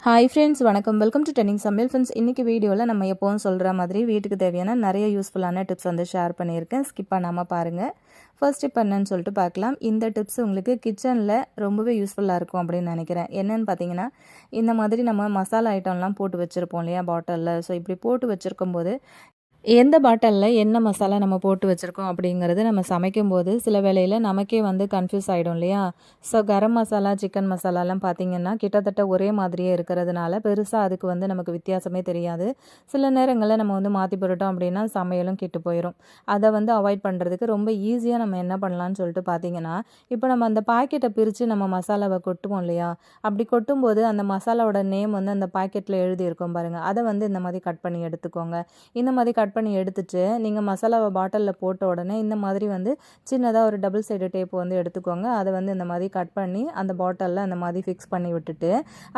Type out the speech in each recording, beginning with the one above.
Hi friends, வணக்கம். Welcome to trending சமையல். Friends, இன்றைக்கி வீடியோவில் நம்ம எப்போவும் சொல்கிற மாதிரி வீட்டுக்கு தேவையான நிறைய யூஸ்ஃபுல்லான டிப்ஸ் வந்து ஷேர் பண்ணியிருக்கேன். ஸ்கிப் பண்ணாமல் பாருங்கள். ஃபர்ஸ்ட் டிப் என்னன்னு சொல்லிட்டு பார்க்கலாம். இந்த டிப்ஸ் உங்களுக்கு கிச்சனில் ரொம்பவே யூஸ்ஃபுல்லாக இருக்கும் அப்படின்னு நினைக்கிறேன். என்னென்னு பார்த்தீங்கன்னா, இந்த மாதிரி நம்ம மசாலா ஐட்டம்லாம் போட்டு வச்சுருப்போம் இல்லையா பாட்டிலில். ஸோ இப்படி போட்டு வச்சுருக்கும் போது எந்த பாட்டிலில் என்ன மசாலா நம்ம போட்டு வச்சுருக்கோம் அப்படிங்கிறது நம்ம சமைக்கும்போது சில வேளையில் நமக்கே வந்து கன்ஃபியூஸ் ஆகிடும் இல்லையா. ஸோ கரம் மசாலா, சிக்கன் மசாலாலாம் பார்த்திங்கன்னா கிட்டத்தட்ட ஒரே மாதிரியே இருக்கிறதுனால பெருசாக அதுக்கு வந்து நமக்கு வித்தியாசமே தெரியாது. சில நேரங்களில் நம்ம வந்து மாற்றி போட்டுட்டோம் அப்படின்னா சமையலும் கெட்டு போயிடும். அதை வந்து அவாய்ட் பண்ணுறதுக்கு ரொம்ப ஈஸியாக நம்ம என்ன பண்ணலான்னு சொல்லிட்டு பார்த்திங்கன்னா, இப்போ நம்ம அந்த பாக்கெட்டை பிரித்து நம்ம மசாலாவை கொட்டுவோம் இல்லையா. அப்படி கொட்டும்போது அந்த மசாலாவோட நேம் வந்து அந்த பாக்கெட்டில் எழுதியிருக்கோம் பாருங்கள். அதை வந்து இந்த மாதிரி கட் பண்ணி எடுத்துக்கோங்க. இந்த மாதிரி கட் பண்ணி எடுத்துட்டு நீங்கள் மசாலாவை பாட்டிலில் போட்ட உடனே இந்த மாதிரி வந்து சின்னதாக ஒரு டபுள் சைடு டேப் வந்து எடுத்துக்கோங்க. அதை வந்து இந்த மாதிரி கட் பண்ணி அந்த பாட்டிலில் அந்த மாதிரி ஃபிக்ஸ் பண்ணி விட்டுட்டு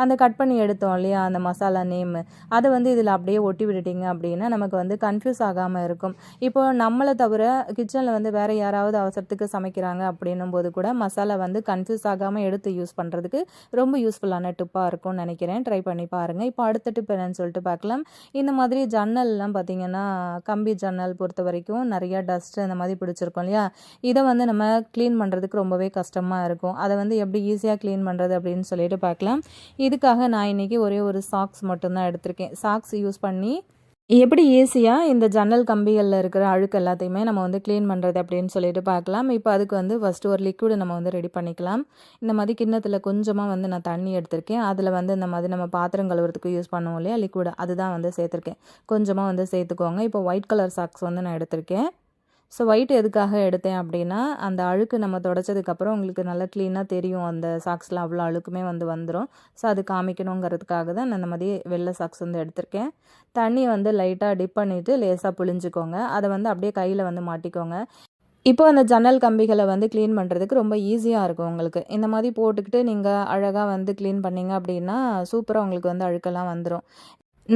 அந்த கட் பண்ணி எடுத்தோம் இல்லையா அந்த மசாலா நேமு, அதை வந்து இதில் அப்படியே ஒட்டி விட்டுட்டிங்க அப்படின்னா நமக்கு வந்து கன்ஃபியூஸ் ஆகாமல் இருக்கும். இப்போ நம்மளை தவிர கிச்சனில் வந்து வேறு யாராவது அவசரத்துக்கு சமைக்கிறாங்க அப்படின்னும் போது கூட மசாலா வந்து கன்ஃபியூஸ் ஆகாமல் எடுத்து யூஸ் பண்ணுறதுக்கு ரொம்ப யூஸ்ஃபுல்லான டிப்பாக இருக்கும்னு நினைக்கிறேன். ட்ரை பண்ணி பாருங்கள். இப்போ அடுத்த டிப் என்னன்னு சொல்லிட்டு பார்க்கலாம். இந்த மாதிரி ஜன்னல்லாம் பார்த்திங்கன்னா கம்பி ஜன்னல் பொறுத்த வரைக்கும் நிறையா டஸ்ட்டு அந்த மாதிரி பிடிச்சிருக்கோம் இல்லையா. இதை வந்து நம்ம க்ளீன் பண்ணுறதுக்கு ரொம்பவே கஷ்டமாக இருக்கும். அதை வந்து எப்படி ஈஸியாக க்ளீன் பண்ணுறது அப்படின்னு சொல்லிட்டு பார்க்கலாம். இதுக்காக நான் இன்றைக்கி ஒரே ஒரு சாக்ஸ் மட்டும்தான் எடுத்திருக்கேன். சாக்ஸ் யூஸ் பண்ணி எப்படி ஈஸியாக இந்த ஜன்னல் கம்பிகளில் இருக்கிற அழுக்கு எல்லாத்தையுமே நம்ம வந்து க்ளீன் பண்ணுறது அப்படின்னு சொல்லிட்டு பார்க்கலாம். இப்போ அதுக்கு வந்து ஃபஸ்ட்டு ஒரு லிக்விடு நம்ம வந்து ரெடி பண்ணிக்கலாம். இந்த மாதிரி கிண்ணத்தில் கொஞ்சமாக வந்து நான் தண்ணி எடுத்திருக்கேன். அதில் வந்து இந்த மாதிரி நம்ம பாத்திரம் கழுவுறதுக்கு யூஸ் பண்ணுவோம் இல்லையா லிக்விடு, அதுதான் வந்து சேர்த்துருக்கேன். கொஞ்சமாக வந்து சேர்த்துக்கோங்க. இப்போ ஒயிட் கலர் சாக்ஸ் வந்து நான் எடுத்திருக்கேன். ஸோ ஒயிட் எதுக்காக எடுத்தேன் அப்படின்னா, அந்த அழுக்கு நம்ம துடைச்சதுக்கப்புறம் உங்களுக்கு நல்லா க்ளீனாக தெரியும். அந்த சாக்ஸில் அவ்வளோ அழுக்குமே வந்து வந்துடும். ஸோ அது காமிக்கணுங்கிறதுக்காக தான் நான் இந்த மாதிரி வெள்ளை சாக்ஸ் வந்து எடுத்திருக்கேன். தண்ணியை வந்து லைட்டாக டிப் பண்ணிவிட்டு லேசாக புழிஞ்சிக்கோங்க. அதை வந்து அப்படியே கையில் வந்து மாட்டிக்கோங்க. இப்போ அந்த ஜன்னல் கம்பிகளை வந்து க்ளீன் பண்ணுறதுக்கு ரொம்ப ஈஸியாக இருக்கும் உங்களுக்கு. இந்த மாதிரி போட்டுக்கிட்டு நீங்கள் அழகாக வந்து க்ளீன் பண்ணிங்க அப்படின்னா சூப்பராக உங்களுக்கு வந்து அழுக்கெல்லாம் வந்துடும்.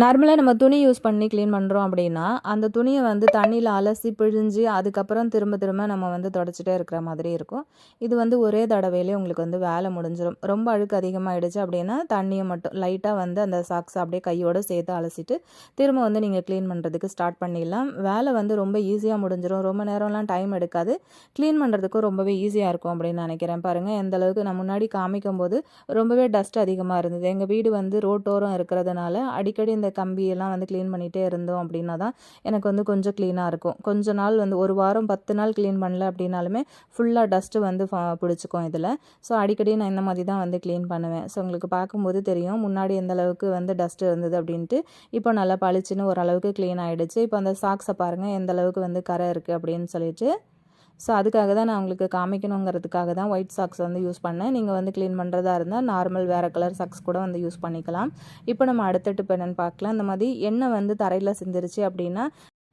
நார்மலாக நம்ம துணி யூஸ் பண்ணி க்ளீன் பண்ணுறோம் அப்படின்னா, அந்த துணியை வந்து தண்ணியில் அலசி பிழிஞ்சு அதுக்கப்புறம் திரும்ப திரும்ப நம்ம வந்து தொடச்சிட்டே இருக்கிற மாதிரி இருக்கும். இது வந்து ஒரே தடவையிலே உங்களுக்கு வந்து வேலை முடிஞ்சிடும். ரொம்ப அழுக்கு அதிகமாகிடுச்சு அப்படின்னா தண்ணியை மட்டும் லைட்டாக வந்து அந்த சாக்ஸை அப்படியே கையோடு சேர்த்து அலசிட்டு திரும்ப வந்து நீங்கள் க்ளீன் பண்ணுறதுக்கு ஸ்டார்ட் பண்ணிடலாம். வேலை வந்து ரொம்ப ஈஸியாக முடிஞ்சிடும். ரொம்ப நேரம்லாம் டைம் எடுக்காது. க்ளீன் பண்ணுறதுக்கும் ரொம்பவே ஈஸியாக இருக்கும் அப்படின்னு நினைக்கிறேன். பாருங்கள் எந்தளவுக்கு நான் முன்னாடி காமிக்கும் போது ரொம்பவே டஸ்ட் அதிகமாக இருந்தது. எங்கள் வீடு வந்து ரோட்டோரம் இருக்கிறதுனால அடிக்கடி இந்த கம்பியெல்லாம் வந்து க்ளீன் பண்ணிகிட்டே இருந்தோம் அப்படின்னா தான் எனக்கு வந்து கொஞ்சம் க்ளீனாக இருக்கும். கொஞ்ச நாள் வந்து ஒரு வாரம் 10 நாள் க்ளீன் பண்ணல அப்படின்னாலுமே ஃபுல்லாக டஸ்ட்டு வந்து பிடிச்சிக்கும் இதில். ஸோ அடிக்கடி நான் இந்த மாதிரி தான் வந்து க்ளீன் பண்ணுவேன். ஸோ உங்களுக்கு பார்க்கும்போது தெரியும் முன்னாடி எந்த அளவுக்கு வந்து டஸ்ட்டு இருந்தது அப்படின்ட்டு. இப்போ நல்லா பளிச்சுன்னு ஓரளவுக்கு க்ளீன் ஆகிடுச்சு. இப்போ அந்த சாக்ஸை பாருங்கள் எந்த அளவுக்கு வந்து கரை இருக்குது அப்படின்னு சொல்லிட்டு. ஸோ அதுக்காக தான் நான் உங்களுக்கு காமிக்கணுங்கிறதுக்காக தான் ஒயிட் சாக்ஸ் வந்து யூஸ் பண்ணேன். நீங்கள் வந்து க்ளீன் பண்ணுறதா இருந்தால் நார்மல் வேறு கலர் சாக்ஸ் கூட வந்து யூஸ் பண்ணிக்கலாம். இப்போ நம்ம அடுத்த டிப் என்னென்னு பார்க்கலாம். இந்த மாதிரி எண்ணெய் வந்து தரையில் சிந்திருச்சு அப்படின்னா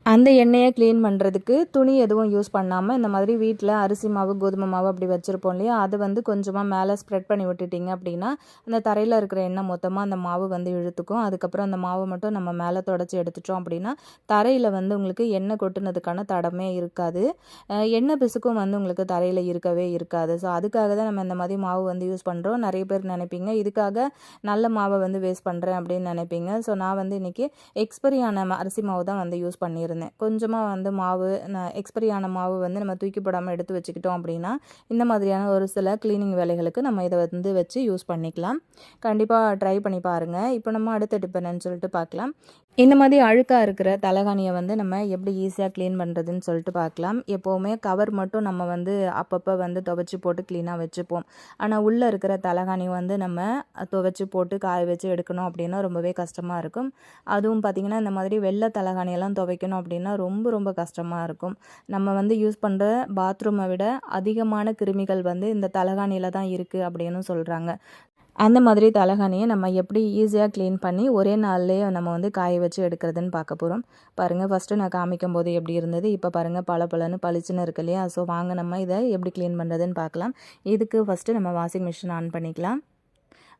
அந்த எண்ணெயை க்ளீன் பண்ணுறதுக்கு துணி எதுவும் யூஸ் பண்ணாமல் இந்த மாதிரி வீட்டில் அரிசி மாவு, கோதுமை மாவு அப்படி வச்சுருப்போம் இல்லையா, அது வந்து கொஞ்சமாக மேலே ஸ்ப்ரெட் பண்ணி விட்டுட்டிங்க அப்படின்னா அந்த தரையில் இருக்கிற எண்ணெய் மொத்தமாக அந்த மாவு வந்து இழுத்துக்கும். அதுக்கப்புறம் அந்த மாவு மட்டும் நம்ம மேலே தொடச்சி எடுத்துட்டோம் அப்படின்னா தரையில் வந்து உங்களுக்கு எண்ணெய் கொட்டுனதுக்கான தடமே இருக்காது. எண்ணெய் பிசுக்கும் வந்து உங்களுக்கு தரையில் இருக்கவே இருக்காது. ஸோ அதுக்காக தான் நம்ம இந்த மாதிரி மாவு வந்து யூஸ் பண்ணுறோம். நிறைய பேர் நினைப்பீங்க இதுக்காக நல்ல மாவை வந்து வேஸ்ட் பண்ணுறேன் அப்படின்னு நினைப்பீங்க. ஸோ நான் வந்து இன்றைக்கி எக்ஸ்பரியான அரிசி மாவு தான் வந்து யூஸ் பண்ணியிருந்தேன். கொஞ்சமாக வந்து மாவு எக்ஸ்பைரி ஆன மாவு வந்து நம்ம தூக்கி போடாமல் எடுத்து வச்சுக்கிட்டோம் அப்படின்னா இந்த மாதிரியான ஒரு சில க்ளீனிங் வேலைகளுக்கு நம்ம இதை வந்து வச்சு யூஸ் பண்ணிக்கலாம். கண்டிப்பாக ட்ரை பண்ணி பாருங்கள். இப்போ நம்ம அடுத்த டிப் என்னன்னு சொல்லிட்டு பார்க்கலாம். இந்த மாதிரி அழுக்காக இருக்கிற தலகாணியை வந்து நம்ம எப்படி ஈஸியாக க்ளீன் பண்ணுறதுன்னு சொல்லிட்டு பார்க்கலாம். எப்போவுமே கவர் மட்டும் நம்ம வந்து அப்பப்போ வந்து துவைச்சி போட்டு க்ளீனாக வச்சுப்போம். ஆனால் உள்ளே இருக்கிற தலகாணி வந்து நம்ம துவைச்சி போட்டு காய வச்சு எடுக்கணும் அப்படின்னா ரொம்பவே கஷ்டமாக இருக்கும். அதுவும் பார்த்திங்கன்னா இந்த மாதிரி வெள்ளை தலகாணியெல்லாம் துவைக்கணும் அப்படின்னா ரொம்ப ரொம்ப கஷ்டமாக இருக்கும். நம்ம வந்து யூஸ் பண்ணுற பாத்ரூமை விட அதிகமான கிருமிகள் வந்து இந்த தலகாணியில் தான் இருக்குது அப்படின்னு சொல்கிறாங்க. அந்த மாதிரி தலகாணியை நம்ம எப்படி ஈஸியாக க்ளீன் பண்ணி ஒரே நாள்லேயே நம்ம வந்து காய வச்சு எடுக்கிறதுன்னு பார்க்க போகிறோம். பாருங்கள் ஃபஸ்ட்டு நான் காமிக்கும் போது எப்படி இருந்தது, இப்போ பாருங்கள் பளபளன்னு பளிச்சுன்னு இருக்கு இல்லையா. ஸோ வாங்க நம்ம இதை எப்படி க்ளீன் பண்ணுறதுன்னு பார்க்கலாம். இதுக்கு ஃபஸ்ட்டு நம்ம வாஷிங் மிஷின் ஆன் பண்ணிக்கலாம்.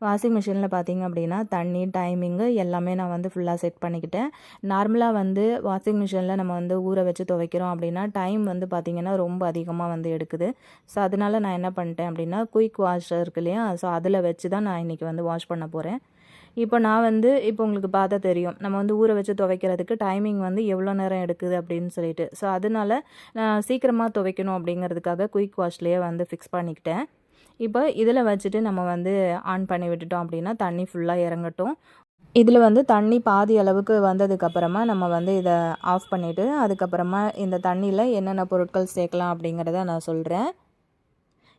வாஷிங் மிஷினில் பார்த்திங்க அப்படின்னா தண்ணி, டைமிங்கு எல்லாமே நான் வந்து ஃபுல்லாக செட் பண்ணிக்கிட்டேன். நார்மலாக வந்து வாஷிங் மிஷினில் நம்ம வந்து ஊற வச்சு துவைக்கிறோம் அப்படின்னா டைம் வந்து பார்த்திங்கன்னா ரொம்ப அதிகமாக வந்து எடுக்குது. ஸோ அதனால் நான் என்ன பண்ணிட்டேன் அப்படின்னா குயிக் வாஷ் இருக்கு இல்லையா, ஸோ அதில் வச்சு தான் நான் இன்றைக்கி வந்து வாஷ் பண்ண போகிறேன். இப்போ நான் வந்து இப்போ உங்களுக்கு பார்த்தா தெரியும். நம்ம வந்து ஊற வச்சு துவைக்கிறதுக்கு டைமிங் வந்து எவ்வளோ நேரம் எடுக்குது அப்படின்னு சொல்லிட்டு. ஸோ அதனால நான் சீக்கிரமா துவைக்கணும் அப்படிங்கிறதுக்காக குயிக் வாஷ்லேயே வந்து ஃபிக்ஸ் பண்ணிக்கிட்டேன். இப்போ இதில் வச்சுட்டு நம்ம வந்து ஆன் பண்ணி விட்டுட்டோம் அப்படின்னா தண்ணி ஃபுல்லாக இறங்கட்டும். இதில் வந்து தண்ணி பாதி அளவுக்கு வந்ததுக்கப்புறமா நம்ம வந்து இதை ஆஃப் பண்ணிவிட்டு அதுக்கப்புறமா இந்த தண்ணியில் என்னென்ன பொருட்கள் சேர்க்கலாம் அப்படிங்கிறத நான் சொல்கிறேன்.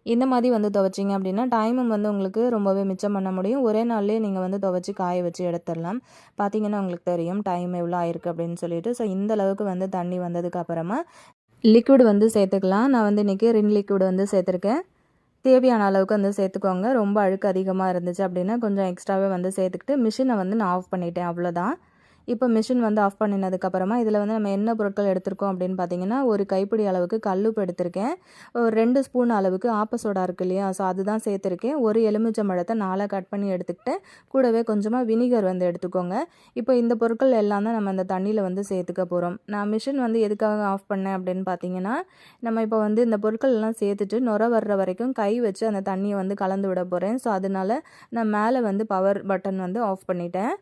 இந்த மாதிரி வந்து துவைச்சிங்க அப்படின்னா டைமும் வந்து உங்களுக்கு ரொம்பவே மிச்சம் பண்ண முடியும். ஒரே நாள்லேயே நீங்கள் வந்து துவைச்சி காய வச்சு எடுத்துடலாம். பார்த்தீங்கன்னா உங்களுக்கு தெரியும் டைம் எவ்வளோ ஆயிருக்கு அப்படின்னு சொல்லிட்டு. ஸோ இந்த அளவுக்கு வந்து தண்ணி வந்ததுக்கு அப்புறமா லிக்விட் வந்து சேர்த்துக்கலாம். நான் வந்து இன்றைக்கி ரின் லிக்விட் வந்து சேர்த்துருக்கேன். தேவையான அளவுக்கு வந்து சேர்த்துக்கோங்க. ரொம்ப அழுக்கு அதிகமாக இருந்துச்சு அப்படின்னா கொஞ்சம் எக்ஸ்ட்ராவே வந்து சேர்த்துக்கிட்டு மிஷினை வந்து நான் ஆஃப் பண்ணிட்டேன், அவ்வளோதான். இப்போ மிஷின் வந்து ஆஃப் பண்ணினதுக்கப்புறமா இதில் வந்து நம்ம என்ன பொருட்கள் எடுத்திருக்கோம் அப்படின்னு பார்த்தீங்கன்னா, ஒரு கைப்பிடி அளவுக்கு கல்லுப்பு எடுத்திருக்கேன். ஒரு 2 ஸ்பூன் அளவுக்கு ஆப்ப சோடா இருக்கு இல்லையா? ஸோ அதுதான் சேர்த்துருக்கேன். ஒரு எலுமிச்சம்பழத்தை 4 கட் பண்ணி எடுத்துக்கிட்டேன். கூடவே கொஞ்சமாக வினிகர் வந்து எடுத்துக்கோங்க. இப்போ இந்த பொருட்கள் எல்லாம் தான் நம்ம இந்த தண்ணியில் வந்து சேர்த்துக்க போகிறோம். நான் மிஷின் வந்து எதுக்காக ஆஃப் பண்ணேன் அப்படின்னு பார்த்தீங்கன்னா, நம்ம இப்போ வந்து இந்த பொருட்கள் எல்லாம் சேர்த்துட்டு நுர வர்ற வரைக்கும் கை வச்சு அந்த தண்ணியை வந்து கலந்து விட போகிறேன். ஸோ அதனால நான் மேலே வந்து பவர் பட்டன் வந்து ஆஃப் பண்ணிட்டேன்.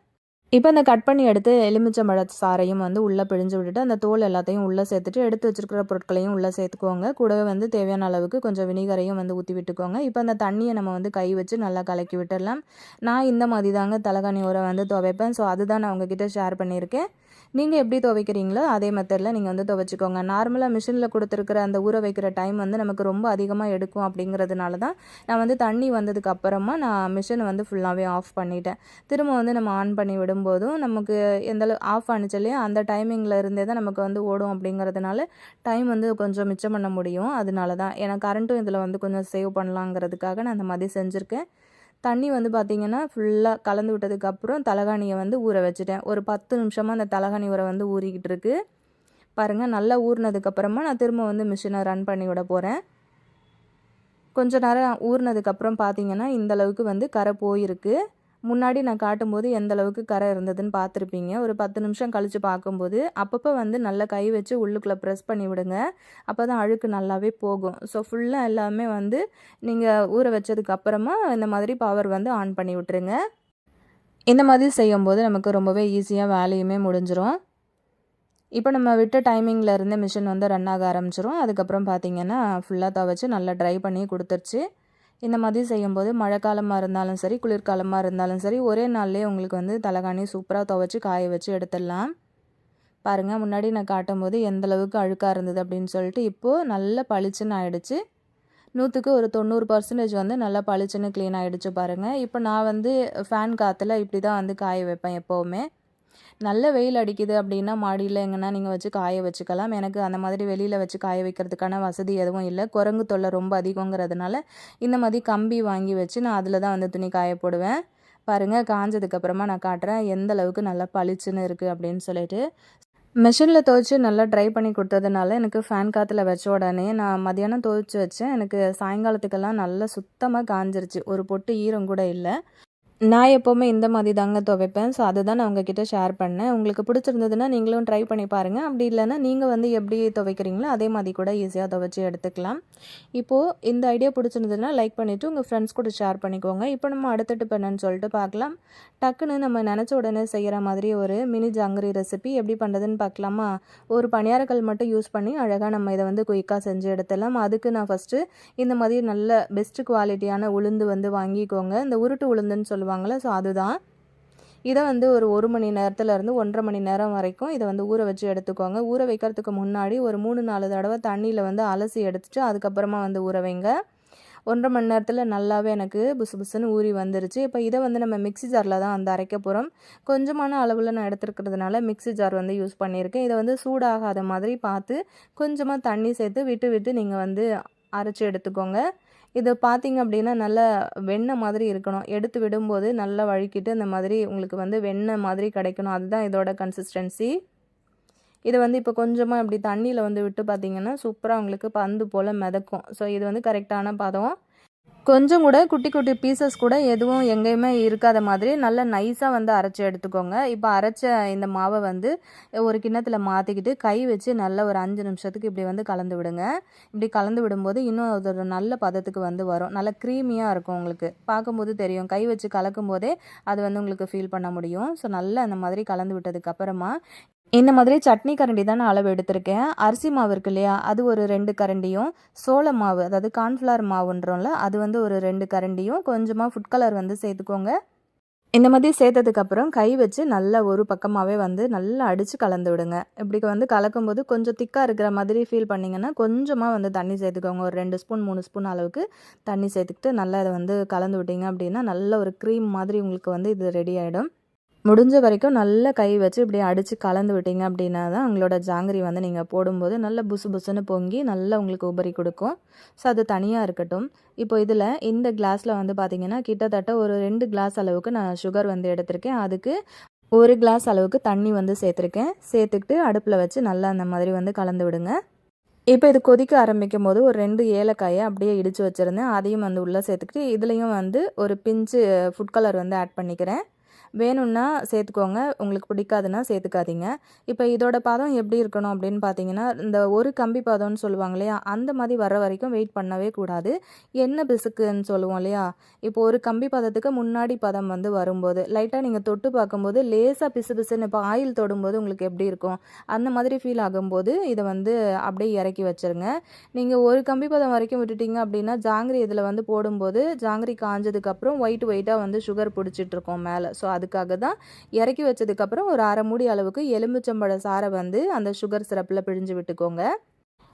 இப்போ அந்த கட் பண்ணி எடுத்து எலுமிச்சம்பழ சாறையும் வந்து உள்ளே பிழிஞ்சு விட்டுட்டு அந்த தோல் எல்லாத்தையும் உள்ளே சேர்த்துட்டு எடுத்து வச்சுருக்கிற பொருட்களையும் உள்ளே சேர்த்துக்கோங்க. கூடவே வந்து தேவையான அளவுக்கு கொஞ்சம் வினிகரையும் வந்து ஊற்றி விட்டுக்கோங்க. இப்போ அந்த தண்ணியை நம்ம வந்து கை வச்சு நல்லா கலக்கி விட்டுடலாம். நான் இந்த மாதிரி தாங்க தலகாணி உரை வந்து துவைப்பேன். ஸோ அதுதான் நான் உங்ககிட்ட ஷேர் பண்ணியிருக்கேன். நீங்கள் எப்படி துவைக்கிறீங்களோ அதே மெத்தடில் நீங்கள் வந்து துவைச்சிக்கோங்க. நார்மலாக மிஷினில் கொடுத்துருக்கிற அந்த ஊற வைக்கிற டைம் வந்து நமக்கு ரொம்ப அதிகமாக எடுக்கும் அப்படிங்கிறதுனால தான் நான் வந்து தண்ணி வந்ததுக்கு அப்புறமா நான் மிஷினை வந்து ஃபுல்லாகவே ஆஃப் பண்ணிட்டேன். திரும்ப வந்து நம்ம ஆன் பண்ணி விடும்போதும் நமக்கு எந்தளவு ஆஃப் ஆனிச்சு இல்லையா அந்த டைமிங்கில் இருந்தே தான் நமக்கு வந்து ஓடும் அப்படிங்கிறதுனால டைம் வந்து கொஞ்சம் மிச்சம் பண்ண முடியும். அதனால தான் ஏன்னா கரண்ட்டும் இதில் வந்து கொஞ்சம் சேவ் பண்ணலாங்கிறதுக்காக நான் அந்த மாதிரி செஞ்சுருக்கேன். தண்ணி வந்து பார்த்திங்கன்னா ஃபுல்லாக கலந்து விட்டதுக்கப்புறம் தலகாணியை வந்து ஊற வச்சுட்டேன். ஒரு 10 நிமிஷமாக அந்த தலகாணி ஊற வந்து ஊறிக்கிட்டு இருக்கு. பாருங்கள், நல்லா ஊறினதுக்கப்புறமா நான் திரும்ப வந்து மிஷினை ரன் பண்ணி விட போகிறேன். கொஞ்ச நேரம் ஊறினதுக்கப்புறம் பார்த்திங்கன்னா இந்தளவுக்கு வந்து கரை போயிருக்கு. முன்னாடி நான் காட்டும்போது எந்த அளவுக்கு கரை இருந்ததுன்னு பார்த்துருப்பீங்க. ஒரு 10 நிமிஷம் கழித்து பார்க்கும்போது அப்பப்போ வந்து நல்லா கை வச்சு உள்ளுக்குள்ளே ப்ரெஸ் பண்ணி விடுங்க. அப்போ தான் அழுக்கு நல்லாவே போகும். ஸோ ஃபுல்லாக எல்லாமே வந்து நீங்கள் ஊற வச்சதுக்கப்புறமா இந்த மாதிரி பவர் வந்து ஆன் பண்ணி விட்டுருங்க. இந்த மாதிரி செய்யும்போது நமக்கு ரொம்பவே ஈஸியாக வேலையுமே முடிஞ்சிடும். இப்போ நம்ம விட்ட டைமிங்கில் இருந்து மிஷின் வந்து ரன் ஆக ஆரம்பிச்சிரும். அதுக்கப்புறம் பார்த்திங்கன்னா ஃபுல்லாக துவைச்சி நல்லா ட்ரை பண்ணி கொடுத்துருச்சு. இந்த மாதிரி செய்யும்போது மழைக்காலமாக இருந்தாலும் சரி குளிர்காலமாக இருந்தாலும் சரி ஒரே நாள்லேயே உங்களுக்கு வந்து தலகாணி சூப்பராக துவைச்சி காய வச்சு எடுத்துடலாம். பாருங்கள், முன்னாடி நான் காட்டும்போது எந்தளவுக்கு அழுக்காக இருந்தது அப்படின்னு சொல்லிட்டு இப்போது நல்லா பளிச்சுன்னு ஆகிடுச்சு. 100க்கு ஒரு 90% வந்து நல்லா பளிச்சுன்னு க்ளீன் ஆகிடுச்சு பாருங்கள். இப்போ நான் வந்து ஃபேன் காற்றுல இப்படி தான் வந்து காய வைப்பேன் எப்போவுமே. நல்ல வெயில் அடிக்குது அப்படின்னா மாடியில் எங்கன்னா நீங்கள் வச்சு காய வச்சுக்கலாம். எனக்கு அந்த மாதிரி வெளியில் வச்சு காய வைக்கிறதுக்கான வசதி எதுவும் இல்லை. குரங்கு தொல்லை ரொம்ப அதிகங்கிறதுனால இந்த மாதிரி கம்பி வாங்கி வச்சு நான் அதில் தான் வந்து துணி காய போடுவேன். பாருங்கள், காஞ்சதுக்கப்புறமா நான் காட்டுறேன் எந்த அளவுக்கு நல்லா பளிச்சுன்னு இருக்குது அப்படின்னு சொல்லிட்டு. மிஷினில் துவைச்சி நல்லா ட்ரை பண்ணி கொடுத்ததுனால எனக்கு ஃபேன் காற்றுல வச்ச உடனே நான் மதியானம் துவைச்சி வச்சேன். எனக்கு சாயங்காலத்துக்கெல்லாம் நல்லா சுத்தமாக காஞ்சிருச்சு. ஒரு பொட்டு ஈரம் கூட இல்லை. நான் எப்போவுமே இந்த மாதிரி தாங்க துவைப்பேன். ஸோ அதுதான் நான் உங்ககிட்ட ஷேர் பண்ணேன். உங்களுக்கு பிடிச்சிருந்ததுன்னா நீங்களும் ட்ரை பண்ணி பாருங்கள். அப்படி இல்லைன்னா நீங்கள் வந்து எப்படி துவைக்கிறீங்களோ அதே மாதிரி கூட ஈஸியாக துவைச்சி எடுத்துக்கலாம். இப்போது இந்த ஐடியா பிடிச்சிருந்ததுன்னா லைக் பண்ணிவிட்டு உங்கள் ஃப்ரெண்ட்ஸ் கூட ஷேர் பண்ணிக்கோங்க. இப்போ நம்ம அடுத்த டிப் என்னன்னு சொல்லிட்டு பார்க்கலாம். டக்குன்னு நம்ம நினச்ச உடனே செய்கிற மாதிரி ஒரு மினி ஜாங்கிரி ரெசிபி எப்படி பண்ணுறதுன்னு பார்க்கலாமா? ஒரு பணியாரக்கல் மட்டும் யூஸ் பண்ணி அழகாக நம்ம இதை வந்து குயிக்காக செஞ்சு எடுத்துடலாம். அதுக்கு நான் ஃபஸ்ட்டு இந்த மாதிரி நல்ல பெஸ்ட்டு குவாலிட்டியான உளுந்து வந்து வாங்கிக்கோங்க. இந்த உருட்டு உளுந்துன்னு சொல்லுவாங்கள்ல, ஸோ அதுதான். இதை வந்து ஒரு 1 மணி நேரத்துலேருந்து 1.5 மணி நேரம் வரைக்கும் இதை வந்து ஊற வச்சு எடுத்துக்கோங்க. ஊற வைக்கிறதுக்கு முன்னாடி ஒரு 3-4 தடவை தண்ணியில் வந்து அலசி எடுத்துட்டு அதுக்கப்புறமா வந்து ஊற வைங்க. 1.5 மணி நேரத்தில் நல்லாவே எனக்கு புசு புசுன்னு ஊறி வந்துருச்சு. இப்போ இதை வந்து நம்ம மிக்ஸி ஜாரில் தான் வந்து அரைக்க போகிறோம். கொஞ்சமான அளவில் நான் எடுத்துருக்கிறதுனால மிக்ஸி ஜார் வந்து யூஸ் பண்ணியிருக்கேன். இதை வந்து சூடாகாத மாதிரி பார்த்து கொஞ்சமாக தண்ணி சேர்த்து விட்டு விட்டு நீங்கள் வந்து அரைச்சி எடுத்துக்கோங்க. இது பார்த்திங்க அப்படின்னா நல்லா வெண்ணெய் மாதிரி இருக்கணும். எடுத்து விடும்போது நல்லா வழுக்கிட்டு இந்த மாதிரி உங்களுக்கு வந்து வெண்ணெய் மாதிரி கிடைக்கணும். அதுதான் இதோட கன்சிஸ்டன்சி. இதை வந்து இப்போ கொஞ்சமாக இப்படி தண்ணியில் வந்து விட்டு பார்த்திங்கன்னா சூப்பராக உங்களுக்கு பந்து போல் மிதக்கும். ஸோ இது வந்து கரெக்டான பதம். கொஞ்சம் கூட குட்டி குட்டி பீசஸ் கூட எதுவும் எங்கேயுமே இருக்காத மாதிரி நல்லா நைஸாக வந்து அரைச்சி எடுத்துக்கோங்க. இப்போ அரைச்ச இந்த மாவை வந்து ஒரு கிண்ணத்தில் மாற்றிக்கிட்டு கை வச்சு நல்லா ஒரு 5 நிமிஷத்துக்கு இப்படி வந்து கலந்து விடுங்க. இப்படி கலந்து விடும்போது இன்னும் ஒரு நல்ல பதத்துக்கு வந்து வரும். நல்லா க்ரீமியாக இருக்கும். உங்களுக்கு பார்க்கும்போது தெரியும். கை வச்சு கலக்கும் போதே அது வந்து உங்களுக்கு ஃபீல் பண்ண முடியும். ஸோ நல்லா அந்த மாதிரி கலந்து விட்டதுக்கப்புறமா இந்த மாதிரி சட்னி கரண்டி தான் நான் அளவு எடுத்திருக்கேன். அரிசி மாவு இருக்கு இல்லையா, அது ஒரு 2 கரண்டியும், சோள மாவு அதாவது கார்ன்ஃப்ளவர் மாவுன்றோம்ல, அது வந்து ஒரு 2 கரண்டியும், கொஞ்சமாக ஃபுட் கலர் வந்து சேர்த்துக்கோங்க. இந்த மாதிரி சேர்த்ததுக்கப்புறம் கை வச்சு நல்லா ஒரு பக்கமாகவே வந்து நல்லா அடித்து கலந்து விடுங்க. இப்படி வந்து கலக்கும்போது கொஞ்சம் திக்காக இருக்கிற மாதிரி ஃபீல் பண்ணிங்கன்னா கொஞ்சமாக வந்து தண்ணி சேர்த்துக்கோங்க. ஒரு 2 ஸ்பூன் 3 ஸ்பூன் அளவுக்கு தண்ணி சேர்த்துக்கிட்டு நல்லா இதை வந்து கலந்து விட்டிங்க அப்படின்னா நல்ல ஒரு க்ரீம் மாதிரி உங்களுக்கு வந்து இது ரெடி ஆகிடும். முடிஞ்ச வரைக்கும் நல்லா கை வச்சு இப்படி அடித்து கலந்து விட்டீங்க அப்படின்னா தான் உங்களோட ஜாங்கிரி வந்து நீங்கள் போடும்போது நல்லா புசு புசுன்னு பொங்கி நல்லா உங்களுக்கு உபரி கொடுக்கும். ஸோ அது தனியாக இருக்கட்டும். இப்போ இதில் இந்த கிளாஸில் வந்து பார்த்திங்கன்னா கிட்டத்தட்ட ஒரு 2 கிளாஸ் அளவுக்கு நான் சுகர் வந்து எடுத்திருக்கேன். அதுக்கு 1 கிளாஸ் அளவுக்கு தண்ணி வந்து சேர்த்துருக்கேன். சேர்த்துக்கிட்டு அடுப்பில் வச்சு நல்லா அந்த மாதிரி வந்து கலந்து விடுங்க. இப்போ இது கொதிக்க ஆரம்பிக்கும் போது ஒரு 2 ஏலக்காயை அப்படியே இடித்து வச்சுருந்தேன். அதையும் வந்து உள்ளே சேர்த்துக்கிட்டு இதுலேயும் வந்து ஒரு பிஞ்சு ஃபுட் கலர் வந்து ஆட் பண்ணிக்கிறேன். வேணும்னா சேர்த்துக்கோங்க, உங்களுக்கு பிடிக்காதுன்னா சேர்த்துக்காதீங்க. இப்போ இதோட பதம் எப்படி இருக்கணும் அப்படின்னு பார்த்தீங்கன்னா, இந்த ஒரு கம்பி பதம்னு சொல்லுவாங்க இல்லையா, அந்த மாதிரி வர வரைக்கும் வெயிட் பண்ணவே கூடாது. எண்ணெய் பிசுக்குன்னு சொல்லுவோம் இல்லையா, இப்போ ஒரு கம்பி பதத்துக்கு முன்னாடி பதம் வந்து வரும்போது லைட்டாக நீங்கள் தொட்டு பார்க்கும்போது லேசாக பிசு பிசுன்னு இப்போ ஆயில் தொடும்போது உங்களுக்கு எப்படி இருக்கும், அந்த மாதிரி ஃபீல் ஆகும்போது இதை வந்து அப்படியே இறக்கி வச்சுருங்க. நீங்கள் ஒரு கம்பி பதம் வரைக்கும் விட்டுட்டிங்க அப்படின்னா ஜாங்கிரி இதில் வந்து போடும்போது ஜாங்கிரி காஞ்சதுக்கப்புறம் ஒயிட்டாக வந்து சுகர் பிடிச்சிட்ருக்கோம் மேலே. ஸோ அதுக்காக தான் இறக்கி வச்சதுக்கப்புறம் ஒரு அரை மூடி அளவுக்கு எலுமிச்சம்பழ சாறை வந்து அந்த சுகர் சிரப்பில் பிழிஞ்சு விட்டுக்கோங்க.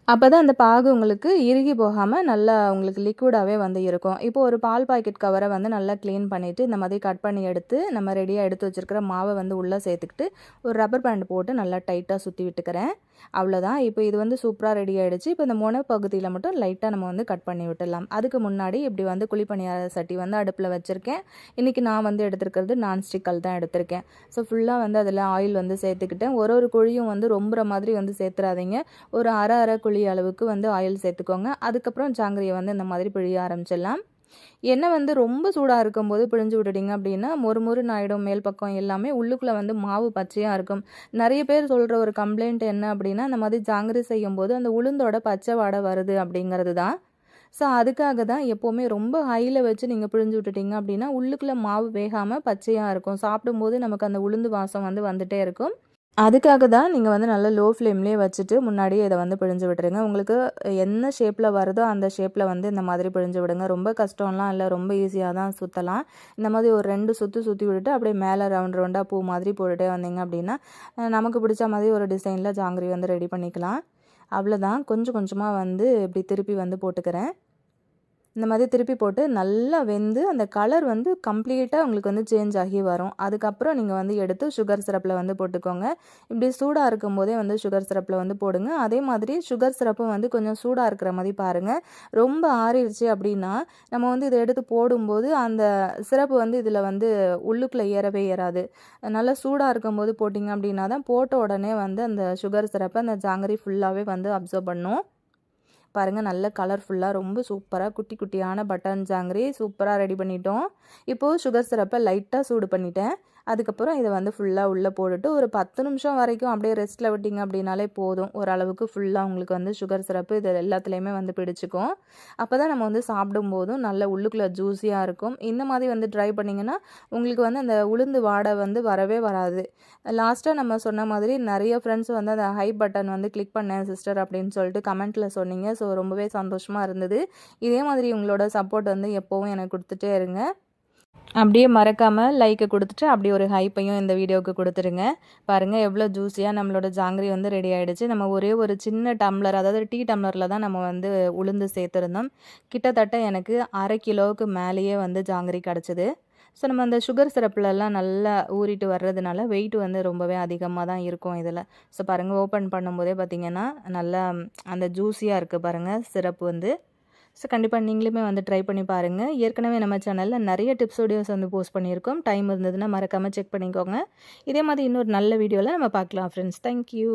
அப்போ தான் அந்த பாகு உங்களுக்கு இறுகி போகாமல் நல்லா உங்களுக்கு லிக்விடாகவே வந்து இருக்கும். இப்போ ஒரு பால் பாக்கெட் கவரை வந்து நல்லா க்ளீன் பண்ணிவிட்டு இந்த மாதிரி கட் பண்ணி எடுத்து நம்ம ரெடியாக எடுத்து வச்சுருக்கிற மாவை வந்து உள்ளே சேர்த்துக்கிட்டு ஒரு ரப்பர் பேண்ட் போட்டு நல்லா டைட்டாக சுற்றி விட்டுக்கிறேன். அவ்வளோதான். இப்போ இது வந்து சூப்பராக ரெடி ஆகிடுச்சு. இப்போ இந்த முனை பகுதியில் மட்டும் லைட்டாக நம்ம வந்து கட் பண்ணி விட்டுடலாம். அதுக்கு முன்னாடி இப்படி வந்து குழிப்பணியார சட்டி வந்து அடுப்பில் வச்சுருக்கேன். இன்றைக்கி நான் வந்து எடுத்துருக்கிறது நான்ஸ்டிக் கல் தான் எடுத்திருக்கேன். ஸோ ஃபுல்லாக வந்து அதில் ஆயில் வந்து சேர்த்துக்கிட்டேன். ஒரு குழியும் வந்து ரொம்புற மாதிரி வந்து சேர்த்துறாதீங்க. ஒரு அரை குழி அளவுக்கு வந்து ஆயில் சேர்த்துக்கோங்க. அதுக்கப்புறம் ஜாங்கிரியை வந்து இந்த மாதிரி பிழிய ஆரம்பிச்சிடலாம். எண்ணெய் வந்து ரொம்ப சூடாக இருக்கும்போது பிழிஞ்சு விட்டுட்டிங்க அப்படின்னா மொறுமொறுன்னு ஆகிடும். மேல் பக்கம் எல்லாமே உள்ளுக்குள்ளே வந்து மாவு பச்சையாக இருக்கும். நிறைய பேர் சொல்கிற ஒரு கம்ப்ளைண்ட் என்ன அப்படின்னா, அந்த மாதிரி ஜாங்கிரி செய்யும்போது அந்த உளுந்தோட பச்சை வாடை வருது அப்படிங்கிறது தான். ஸோ அதுக்காக தான் எப்போவுமே ரொம்ப ஹையில் வச்சு நீங்கள் பிழிஞ்சு விட்டுட்டிங்க அப்படின்னா உள்ளுக்குள்ளே மாவு வேகாமல் பச்சையாக இருக்கும். சாப்பிடும்போது நமக்கு அந்த உளுந்து வாசம் வந்து வந்துகிட்டே இருக்கும். அதுக்காக தான் நீங்கள் வந்து நல்லா லோ ஃப்ளேம்லேயே வச்சுட்டு முன்னாடியே இதை வந்து பிழிஞ்சு விட்டுருங்க. உங்களுக்கு என்ன ஷேப்பில் வருதோ அந்த ஷேப்பில் வந்து இந்த மாதிரி பிழிஞ்சு விடுங்க. ரொம்ப கஷ்டம்லாம் இல்லை, ரொம்ப ஈஸியாக தான் சுற்றலாம். இந்த மாதிரி ஒரு 2 சுற்றி விட்டுட்டு அப்படியே மேலே ரவுண்டாக பூ மாதிரி போட்டுகிட்டே வந்தீங்க அப்படின்னா நமக்கு பிடிச்ச மாதிரி ஒரு டிசைனில் ஜாங்கிரி வந்து ரெடி பண்ணிக்கலாம். அவ்வளோதான். கொஞ்சம் கொஞ்சமாக வந்து இப்படி திருப்பி வந்து போட்டுக்கிறேன். இந்த மாதிரி திருப்பி போட்டு நல்லா வெந்து அந்த கலர் வந்து கம்ப்ளீட்டாக உங்களுக்கு வந்து சேஞ்ச் ஆகி வரும். அதுக்கப்புறம் நீங்கள் வந்து எடுத்து சுகர் சிரப்பில் வந்து போட்டுக்கோங்க. இப்படி சூடாக இருக்கும் போதே வந்து சுகர் சிரப்பில் வந்து போடுங்க. அதே மாதிரி சுகர் சிரப்பும் வந்து கொஞ்சம் சூடாக இருக்கிற மாதிரி பாருங்கள். ரொம்ப ஆறிடுச்சு அப்படின்னா நம்ம வந்து இதை எடுத்து போடும்போது அந்த சிரப்பு வந்து இதில் வந்து உள்ளுக்குள்ளே ஏறவே ஏறாது. நல்லா சூடாக இருக்கும்போது போட்டிங்க அப்படின்னா தான் போட்ட உடனே வந்து அந்த சுகர் சிரப்பை அந்த ஜாங்கிரி ஃபுல்லாகவே வந்து அப்சர்வ் பண்ணும். பாருங்கள், நல்ல கலர்ஃபுல்லாக ரொம்ப சூப்பராக குட்டி குட்டியான பட்டன் ஜாங்கிரி சூப்பராக ரெடி பண்ணிட்டோம். இப்போது சுகர் சிரப்பை லைட்டாக சூடு பண்ணிட்டேன். அதுக்கப்புறம் இதை வந்து ஃபுல்லாக உள்ளே போட்டுட்டு ஒரு 10 நிமிஷம் வரைக்கும் அப்படியே ரெஸ்ட்டில் விட்டிங்க அப்படின்னாலே போதும். ஓரளவுக்கு ஃபுல்லாக உங்களுக்கு வந்து சுகர் சிரப்பு இது எல்லாத்துலேயுமே வந்து பிடிச்சிக்கும். அப்போ தான் நம்ம வந்து சாப்பிடும்போதும் நல்ல உள்ளுக்குள்ளே ஜூஸியாக இருக்கும். இந்த மாதிரி வந்து ட்ரை பண்ணிங்கன்னா உங்களுக்கு வந்து அந்த உளுந்து வாடை வந்து வரவே வராது. லாஸ்ட்டாக நம்ம சொன்ன மாதிரி நிறைய ஃப்ரெண்ட்ஸ் வந்து அந்த ஹை பட்டன் வந்து கிளிக் பண்ணேன் சிஸ்டர் அப்படின்னு சொல்லிட்டு கமெண்ட்டில் சொன்னீங்க. ஸோ ரொம்பவே சந்தோஷமாக இருந்தது. இதே மாதிரி உங்களோட சப்போர்ட் வந்து எப்போவும் எனக்கு கொடுத்துட்டே இருங்க. அப்படியே மறக்காமல் லைக்கை கொடுத்துட்டு அப்படியே ஒரு ஹைப்பையும் இந்த வீடியோவுக்கு கொடுத்துருங்க. பாருங்கள் எவ்வளோ ஜூஸியாக நம்மளோட ஜாங்கிரி வந்து ரெடி ஆகிடுச்சு. நம்ம ஒரே ஒரு சின்ன டம்ளர், அதாவது டீ டம்ளரில் தான் நம்ம வந்து உளுந்து சேர்த்துருந்தோம். கிட்டத்தட்ட எனக்கு 1/2 கிலோவுக்கு மேலேயே வந்து ஜாங்கிரி கிடச்சிது. ஸோ நம்ம அந்த சுகர் சிரப்புலலாம் நல்லா ஊறிட்டு வர்றதுனால வெயிட் வந்து ரொம்பவே அதிகமாக தான் இருக்கும் இதில். ஸோ பாருங்கள், ஓப்பன் பண்ணும்போதே பார்த்திங்கன்னா நல்லா அந்த ஜூஸியாக இருக்குது பாருங்கள் சிரப்பு வந்து. ஸோ கண்டிப்பாக நீங்களுமே வந்து ட்ரை பண்ணி பாருங்கள். ஏற்கனவே நம்ம சேனலில் நிறைய டிப்ஸ் வீடியோஸ் வந்து போஸ்ட் பண்ணியிருக்கோம். டைம் இருந்ததுன்னா மறக்காமல் செக் பண்ணிக்கோங்க. இதே மாதிரி இன்னொரு நல்ல வீடியோவில் நம்ம பார்க்கலாம் ஃப்ரெண்ட்ஸ். தேங்க்யூ.